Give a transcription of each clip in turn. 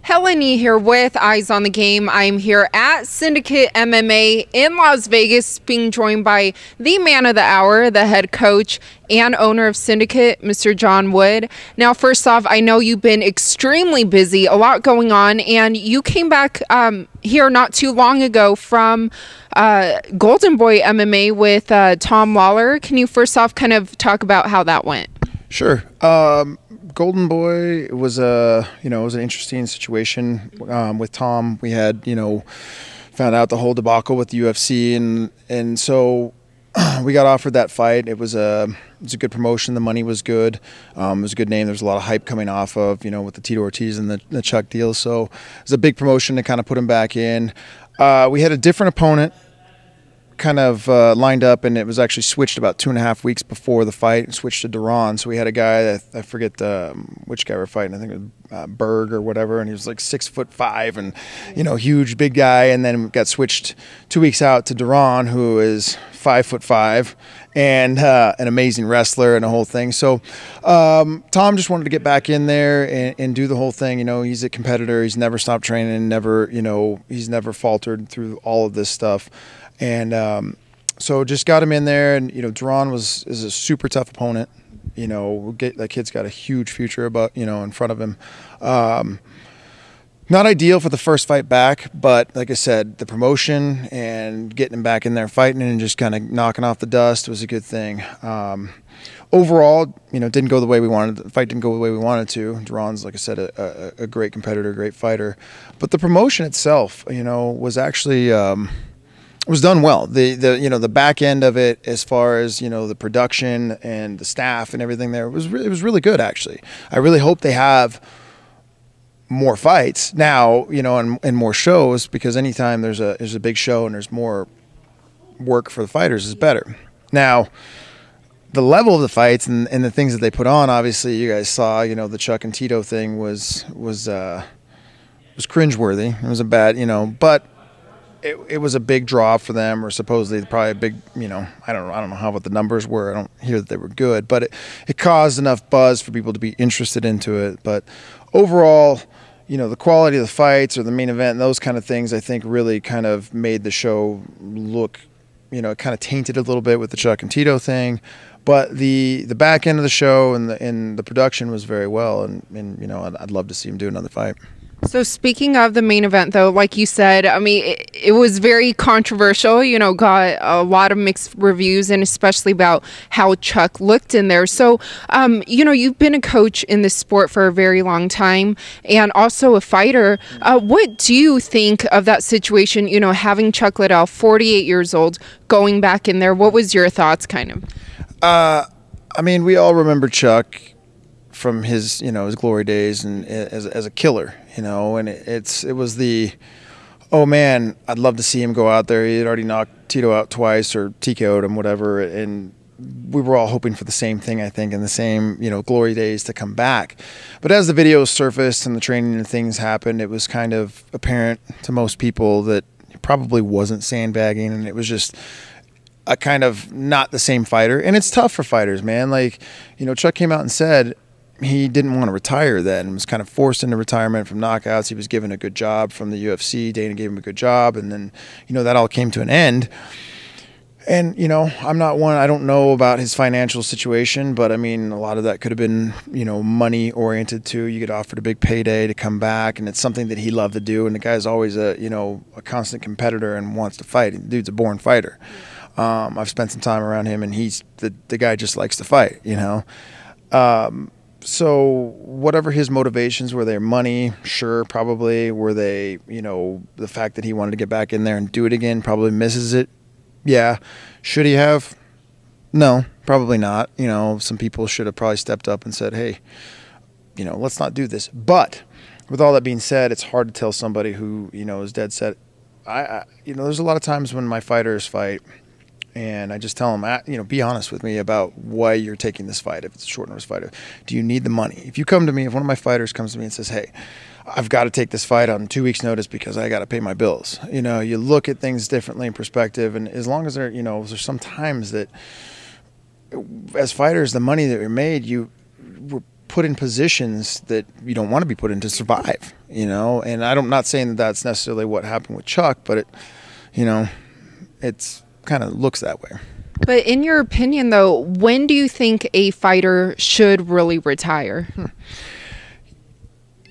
Helen Yee here with Eyes on the Game. I'm here at Syndicate MMA in Las Vegas, being joined by the man of the hour, the head coach and owner of Syndicate, Mr. John Wood. Now, first off, I know you've been extremely busy, a lot going on, and you came back here not too long ago from Golden Boy MMA with Tom Lawlor. Can you first off kind of talk about how that went? Sure. Golden Boy was it was an interesting situation with Tom. We had, found out the whole debacle with the UFC, and so we got offered that fight. It was a good promotion. The money was good. It was a good name. There was a lot of hype coming off of, with the Tito Ortiz and the Chuck deal. So it was a big promotion to kind of put him back in. We had a different opponent kind of lined up, and it was actually switched about 2.5 weeks before the fight and switched to Duran. So we had a guy that I forget which guy we're fighting. I think it was Berg or whatever, and he was like 6'5" and huge big guy, and then got switched 2 weeks out to Duran, who is 5'5" and an amazing wrestler and a whole thing. So Tom just wanted to get back in there and do the whole thing. He's a competitor. He's never stopped training, he's never faltered through all of this stuff. And so just got him in there, and Duran is a super tough opponent. That kid's got a huge future in front of him. Not ideal for the first fight back, but like I said, the promotion and getting him back in there fighting and just kind of knocking off the dust was a good thing. Overall, didn't go the way we wanted. The fight didn't go the way we wanted to. Duran's, like I said, a great competitor, great fighter, but the promotion itself, was actually. Was done well. The back end of it, as far as the production and the staff and everything there, it was really good actually. I really hope they have more fights now, and more shows, because anytime there's a big show and there's more work for the fighters is better. Now, the level of the fights and the things that they put on, obviously you guys saw, the Chuck and Tito thing was cringeworthy. It was a bad, but it was a big draw for them, or supposedly probably a big, I don't know what the numbers were. I don't hear that they were good, but it caused enough buzz for people to be interested into it. But overall, the quality of the fights or the main event and those kind of things, I think really kind of made the show look, it kind of tainted a little bit with the Chuck and Tito thing. But the back end of the show and the production was very well, and I'd love to see him do another fight. So speaking of the main event, though, like you said, I mean, it was very controversial, got a lot of mixed reviews, and especially about how Chuck looked in there. So, you've been a coach in this sport for a very long time and also a fighter. What do you think of that situation, having Chuck Liddell, 48 years old, going back in there? What was your thoughts kind of? I mean, we all remember Chuck from his his glory days and as a killer, and it was the, oh man, I'd love to see him go out there. He had already knocked Tito out twice or TKO'd him, whatever, and we were all hoping for the same thing, I think, in the same glory days to come back. But as the videos surfaced and the training and things happened, it was kind of apparent to most people that he probably wasn't sandbagging, and it was just a kind of not the same fighter. And it's tough for fighters, man. Like, Chuck came out and said he didn't want to retire then, was kind of forced into retirement from knockouts. He was given a good job from the UFC. Dana gave him a good job, and then that all came to an end. And I'm not one, I don't know about his financial situation, but I mean, a lot of that could have been money oriented too. You get offered a big payday to come back, and it's something that he loved to do, and the guy's always a constant competitor and wants to fight. The dude's a born fighter. I've spent some time around him, and he's the guy just likes to fight, So whatever his motivations were, they money, sure, probably. Were they, the fact that he wanted to get back in there and do it again, probably misses it. Yeah. Should he have? No, probably not. Some people should have probably stepped up and said, hey, let's not do this. But with all that being said, it's hard to tell somebody who, is dead set. There's a lot of times when my fighters fight, and I just tell them, be honest with me about why you're taking this fight. If it's a short notice fight, do you need the money? If you come to me, if one of my fighters comes to me and says, hey, I've got to take this fight on 2 weeks notice because I got to pay my bills. You look at things differently in perspective. And as long as there's some times that as fighters, the money that you're made, we're put in positions that you don't want to be put in to survive, you know. And I'm not saying that that's necessarily what happened with Chuck, but it, you know, it's kind of looks that way. But in your opinion, though, when do you think a fighter should really retire?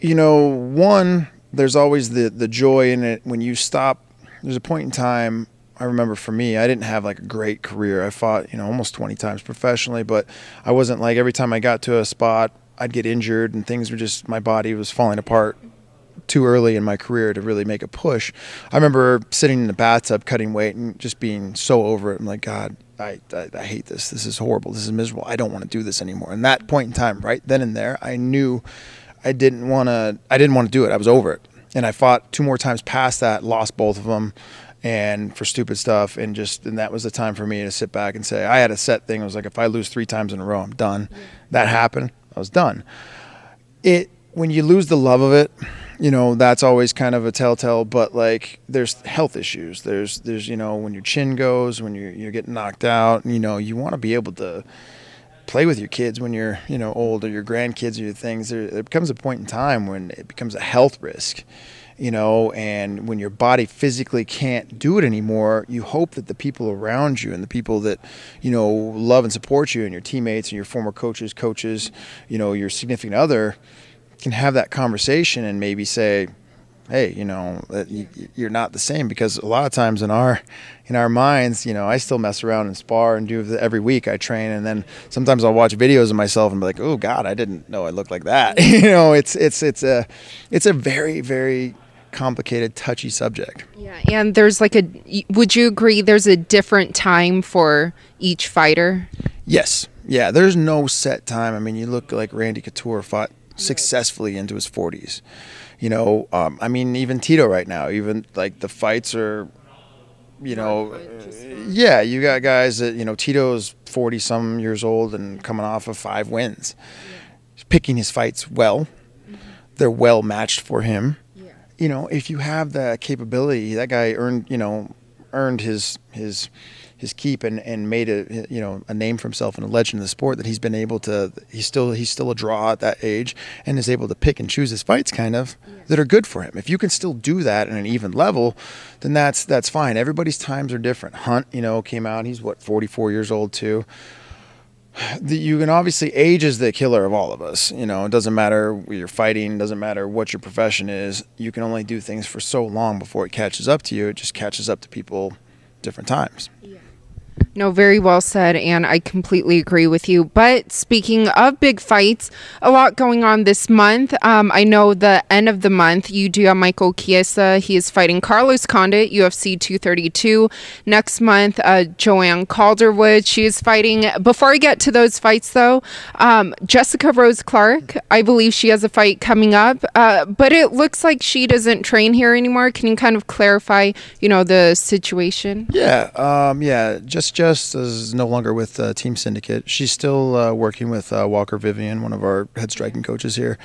You know, one, there's always the joy in it when you stop. There's a point in time, I remember for me, I didn't have like a great career. I fought, you know, almost 20 times professionally, but I wasn't like every time I got to a spot, I'd get injured and things were just, my body was falling apart too early in my career to really make a push. I remember sitting in the bathtub cutting weight and just being so over it. I'm like, God, I hate this. This is horrible. This is miserable. I don't want to do this anymore. And that point in time, right then and there, I knew I didn't want to do it. I was over it. And I fought 2 more times past that, lost both of them, and for stupid stuff. And that was the time for me to sit back and say, I had a set thing. I was like, if I lose 3 times in a row, I'm done. Yeah. That happened. I was done. When you lose the love of it, you know, that's always kind of a telltale, but like there's health issues. There's, you know, when your chin goes, when you're getting knocked out, you know, you want to be able to play with your kids when you're, you know, old, or your grandkids or your things. There becomes a point in time when it becomes a health risk, you know, and when your body physically can't do it anymore, you hope that the people around you and the people that, you know, love and support you and your teammates and your former coaches, you know, your significant other can have that conversation and maybe say, hey, you know, you're not the same. Because a lot of times in our minds, you know, I still mess around and spar and do every week I train, and then sometimes I'll watch videos of myself and be like, oh God, I didn't know I looked like that. You know, it's a very, very complicated, touchy subject. Yeah, and there's like would you agree there's a different time for each fighter? Yes. Yeah, there's no set time. I mean, you look like Randy Couture fought successfully into his 40s. You know, I mean, even Tito right now, even like the fights are, you know, yeah, you got guys that, you know, Tito's 40-some years old and coming off of 5 wins. He's picking his fights well. They're well matched for him. You know, if you have the capability, that guy earned his keep and made a name for himself and a legend in the sport, that he's been able to, he's still a draw at that age and is able to pick and choose his fights that are good for him. If you can still do that at an even level, then that's fine. Everybody's times are different. Hunt, you know, came out, he's 44 years old too. You can obviously, age is the killer of all of us. You know, it doesn't matter where you're fighting, doesn't matter what your profession is. You can only do things for so long before it catches up to you. It just catches up to people different times. Yeah. No, very well said, and I completely agree with you. But speaking of big fights, a lot going on this month. I know the end of the month, you do have Michael Chiesa. He is fighting Carlos Condit, UFC 232. Next month, Joanne Calderwood. She is fighting. Before I get to those fights, though, Jessica Rose Clark, I believe she has a fight coming up. But it looks like she doesn't train here anymore. Can you kind of clarify, you know, the situation? Yeah. Jess is no longer with Team Syndicate. She's still working with Walker Vivian, one of our head striking coaches here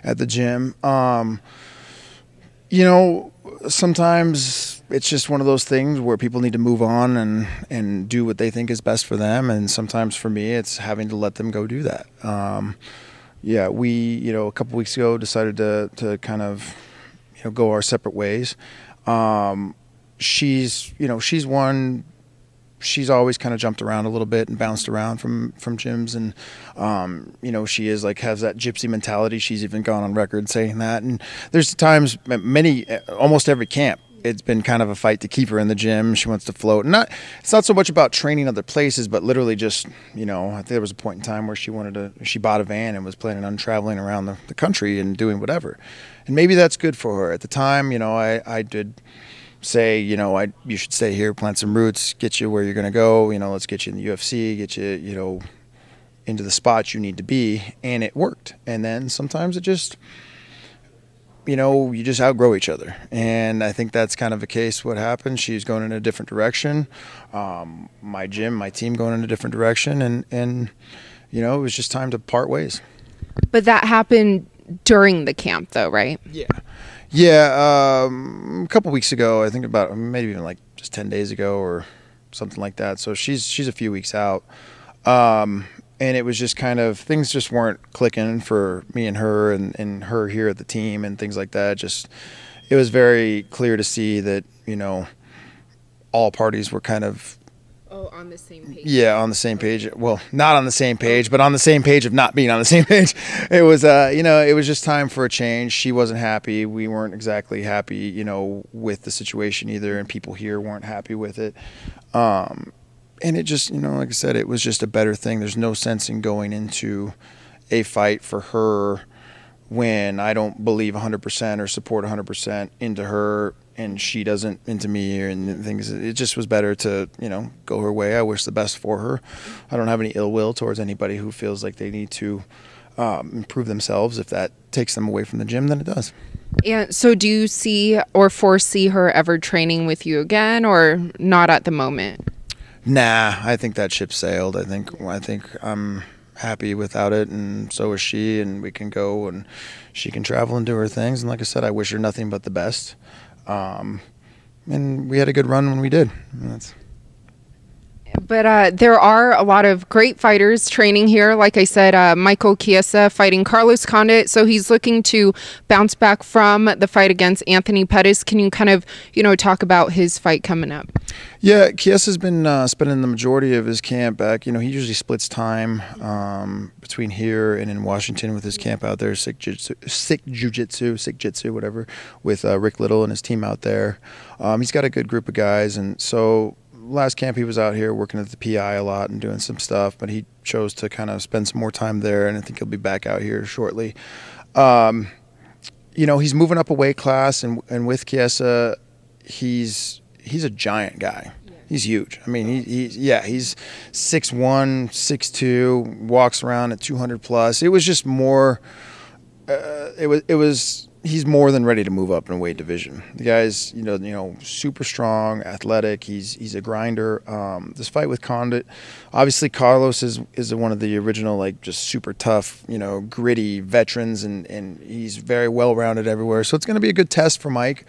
at the gym. You know, sometimes it's just one of those things where people need to move on and do what they think is best for them. And sometimes for me, it's having to let them go do that. Yeah, we, you know, a couple weeks ago decided to kind of, you know, go our separate ways. She's always kind of jumped around a little bit and bounced around from gyms, and you know, she has that gypsy mentality. She's even gone on record saying that. And there's times, almost every camp, it's been kind of a fight to keep her in the gym. She wants to float. It's not so much about training other places, but literally just, you know, I think there was a point in time where she bought a van and was planning on traveling around the country and doing whatever. And maybe that's good for her. At the time, you know, I did say, you know, you should stay here, plant some roots, get you where you're going to go. You know, let's get you in the UFC, get you, you know, into the spots you need to be. And it worked. And then sometimes it just, you know, you just outgrow each other. And I think that's kind of a case what happened. She's going in a different direction. My gym, my team going in a different direction. And, you know, it was just time to part ways. But that happened during the camp though, right? Yeah. Yeah, a couple weeks ago, I think about maybe even like just 10 days ago or something like that. So she's a few weeks out. and it was just kind of, things just weren't clicking for me and her, and her here at the team and things like that. Just, it was very clear to see that, you know, all parties were kind of on the same page. Yeah, on the same page. Well, not on the same page, but on the same page of not being on the same page. It was, you know, it was just time for a change. She wasn't happy. We weren't exactly happy, you know, with the situation either, and people here weren't happy with it. And it just, you know, like I said, it was just a better thing. There's no sense in going into a fight for her when I don't believe 100% or support 100% into her, and she doesn't into me, and things. It just was better to, you know, go her way. I wish the best for her. I don't have any ill will towards anybody who feels like they need to improve themselves. If that takes them away from the gym, then it does. Yeah. So do you see or foresee her ever training with you again, or not at the moment? Nah, I think that ship sailed. I think I'm happy without it, and so is she, and we can go and she can travel and do her things. And like I said, I wish her nothing but the best. And we had a good run when we did. But there are a lot of great fighters training here. Like I said, Michael Chiesa fighting Carlos Condit. So he's looking to bounce back from the fight against Anthony Pettis. Can you kind of, you know, talk about his fight coming up? Yeah, Chiesa's been spending the majority of his camp back. You know, he usually splits time between here and in Washington with his camp out there, Sick Jiu-Jitsu, whatever, with Rick Liddell and his team out there. He's got a good group of guys, and so last camp he was out here working at the PI a lot and doing some stuff, but he chose to kind of spend some more time there, and I think he'll be back out here shortly. You know, he's moving up a weight class, and with Chiesa, he's a giant guy. He's huge. I mean, he's 6'1", 6'2", walks around at 200 plus. It was just more. He's more than ready to move up in a weight division. The guy's, you know, super strong, athletic. He's a grinder. This fight with Condit, obviously Carlos is one of the original, like, just super tough, you know, gritty veterans, and he's very well rounded everywhere. So it's going to be a good test for Mike.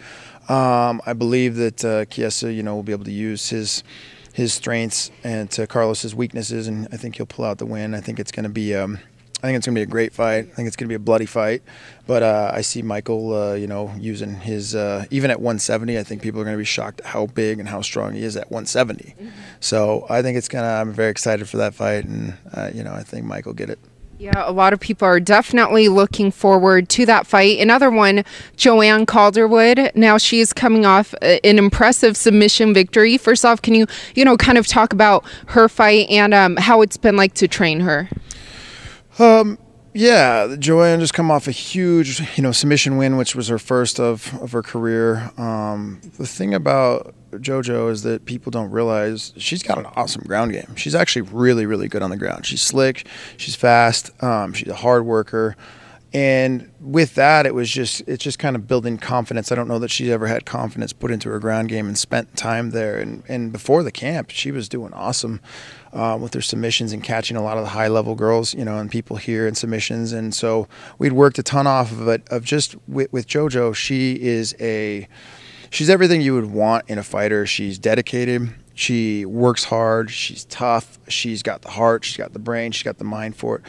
I believe that Chiesa, you know, will be able to use his strengths and to Carlos's weaknesses, and I think he'll pull out the win. I think it's going to be a great fight. I think it's going to be a bloody fight, but I see Michael, you know, using his even at 170. I think people are going to be shocked at how big and how strong he is at 170. So I think I'm very excited for that fight, and you know, I think Mike will get it. Yeah, a lot of people are definitely looking forward to that fight. Another one, Joanne Calderwood. Now she is coming off an impressive submission victory. First off, can you know, kind of talk about her fight and how it's been like to train her? Yeah, Joanne just come off a huge, you know, submission win, which was her first of her career. The thing about JoJo is that people don't realize she's got an awesome ground game. She's actually really, really good on the ground. She's slick, she's fast, she's a hard worker. And with that, it's just kind of building confidence. I don't know that she's ever had confidence put into her ground game and spent time there. And before the camp, she was doing awesome with her submissions and catching a lot of the high-level girls, you know, and people here in submissions. And so we'd worked a ton off of it. With JoJo, she's everything you would want in a fighter. She's dedicated. She works hard. She's tough. She's got the heart. She's got the brain. She's got the mind for it.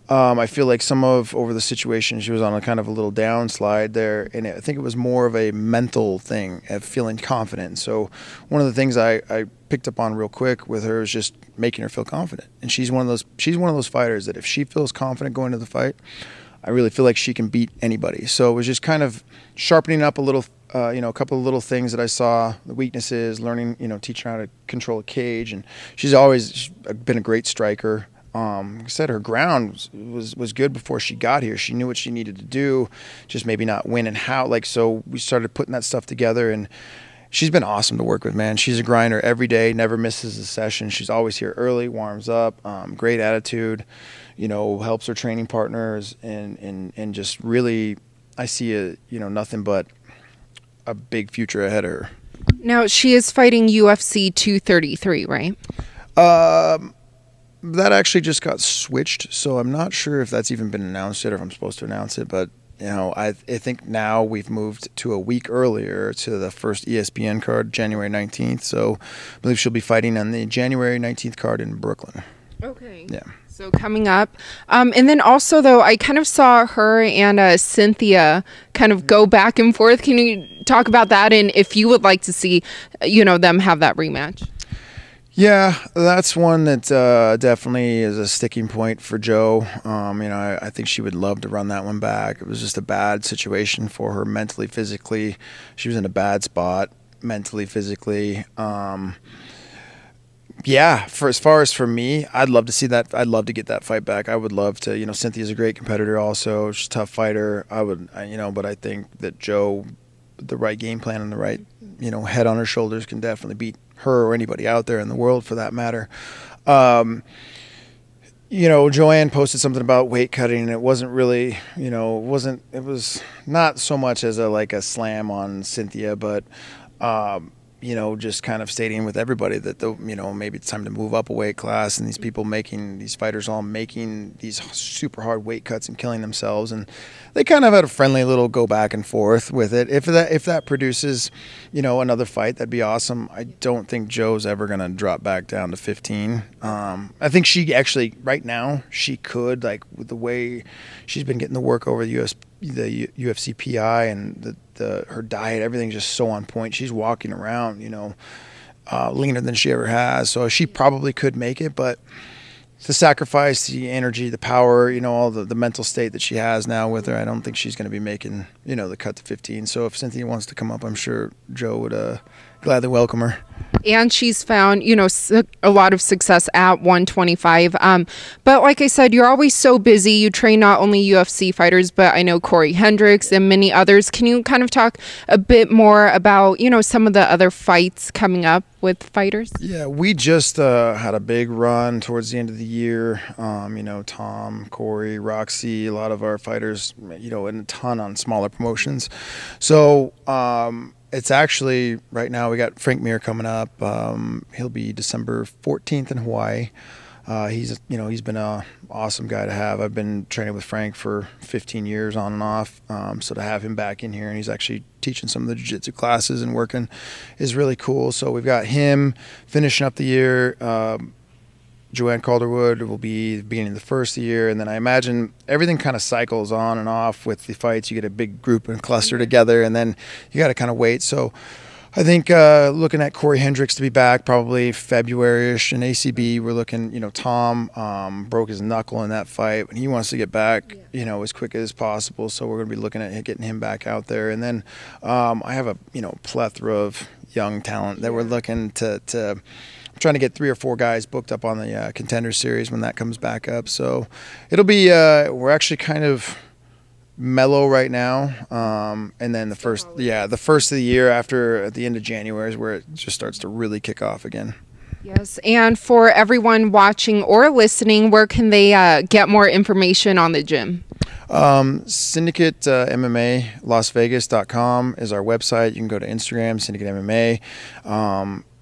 I feel like over the situation, she was on a kind of a little downslide there, and I think it was more of a mental thing of feeling confident. And so one of the things I picked up on real quick with her is just making her feel confident. And she's one of those fighters that if she feels confident going into the fight, I really feel like she can beat anybody. So it was just kind of sharpening up a little, you know, a couple of little things that I saw, the weaknesses, learning, you know, teaching her how to control a cage. And she's always been a great striker. Like I said, her ground was good before she got here. She knew what she needed to do, just maybe not when and how. Like, so we started putting that stuff together, and she's been awesome to work with, man. She's a grinder every day, never misses a session. She's always here early, warms up, great attitude, you know, helps her training partners, and just really, I see nothing but a big future ahead of her. Now, she is fighting UFC 233, right? That actually just got switched, so I'm not sure if that's even been announced yet or if I'm supposed to announce it, but you know, I think now we've moved to a week earlier to the first ESPN card, January 19th, so I believe she'll be fighting on the January 19th card in Brooklyn. Okay. Yeah. So coming up. And then also, though, I kind of saw her and Cynthia kind of go back and forth. Can you talk about that and if you would like to see, them have that rematch? Yeah, that's one that definitely is a sticking point for Joe. I think she would love to run that one back. It was just a bad situation for her mentally, physically. She was in a bad spot mentally, physically. Yeah, for as far as for me, I'd love to see that. I'd love to get that fight back. I would love to. Cynthia's a great competitor also. She's a tough fighter. But I think that Joe, with the right game plan and the right, head on her shoulders, can definitely beat her or anybody out there in the world for that matter. Joanne posted something about weight cutting, and it wasn't really, it was not so much as a slam on Cynthia, but just kind of stating with everybody that maybe it's time to move up a weight class, and these fighters all making these super hard weight cuts and killing themselves, and they kind of had a friendly little go back and forth with it. If that produces, another fight, that'd be awesome. I don't think Joe's ever gonna drop back down to 15. I think she actually right now she could, with the way she's been getting the work over the UFC PI and her diet, everything's just so on point. She's walking around, leaner than she ever has. So she probably could make it, but the sacrifice, the energy, the power, all the mental state that she has now with her, I don't think she's going to be making, the cut to 15. So if Cynthia wants to come up, I'm sure Joe would gladly welcome her. And she's found, a lot of success at 125. But like I said, you're always so busy. You train not only UFC fighters, but I know Corey Hendricks and many others. Can you kind of talk a bit more about, some of the other fights coming up with fighters? Yeah, we just had a big run towards the end of the year. Tom, Corey, Roxy, a lot of our fighters, and a ton on smaller promotions. So, it's actually right now we got Frank Mir coming up. He'll be December 14th in Hawaii. He's been an awesome guy to have. I've been training with Frank for 15 years on and off. So to have him back in here, and he's actually teaching some of the jiu-jitsu classes and working, is really cool. So we've got him finishing up the year. Joanne Calderwood will be the beginning of the first year, and then I imagine everything kind of cycles on and off with the fights. You get a big group and cluster together, and then you got to kind of wait. So I think looking at Corey Hendricks to be back probably February-ish, and ACB we're looking, Tom broke his knuckle in that fight, and he wants to get back, as quick as possible. So we're going to be looking at getting him back out there. And then I have a, plethora of young talent that we're looking to I'm trying to get 3 or 4 guys booked up on the Contender Series when that comes back up. So it'll be we're actually kind of mellow right now, and then the first of the year at the end of January is where it just starts to really kick off again. Yes, and for everyone watching or listening, where can they get more information on the gym? Syndicate MMA LasVegas.com is our website. You can go to Instagram, Syndicate MMA.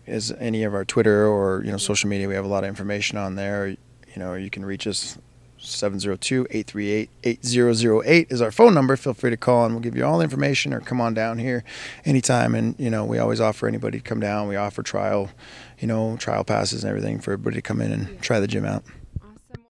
Is any of our Twitter or social media. We have a lot of information on there. You can reach us 702-838-8008 is our phone number. Feel free to call and we'll give you all the information, or come on down here anytime. And we always offer anybody to come down. We offer trial passes and everything for everybody to come in and try the gym out.